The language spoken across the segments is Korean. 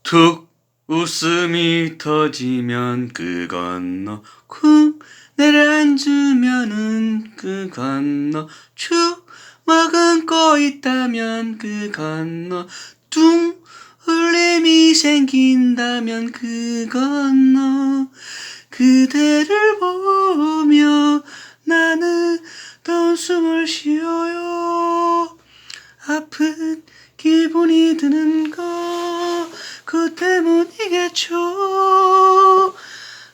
툭 웃음이 터지면 그 건너 쿵 내려앉으면은 그 건너 축 머금고 있다면 그 건너 뚱 울림이 생긴다면 그 건너 그대를 보며 나는 또 숨을 쉬어요. 아픈 기분이 드는 거 그 때문이겠죠.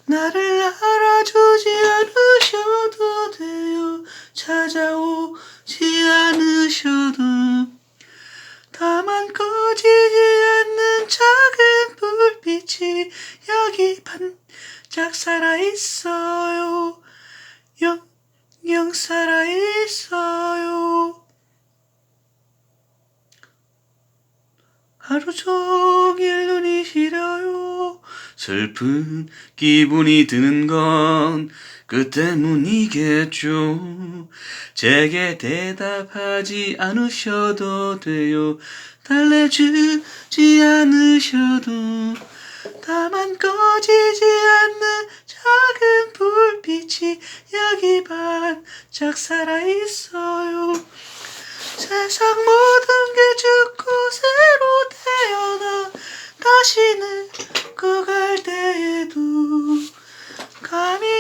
나를 알아주지 않으셔도 돼요. 찾아오지 않으셔도. 다만 꺼지지 않는 작은 불빛이 여기 반짝 살아있어요. 영영 살아있어요. 하루 종일 눈이 시려요. 슬픈 기분이 드는 건 그 때문이겠죠. 제게 대답하지 않으셔도 돼요. 달래주지 않으셔도. 다만 꺼지지 않는 작은 불빛이 여기 반짝 살아있어요. 세상 모든 게 죽고 새로 태어나 다시 늙어갈 때에도 감히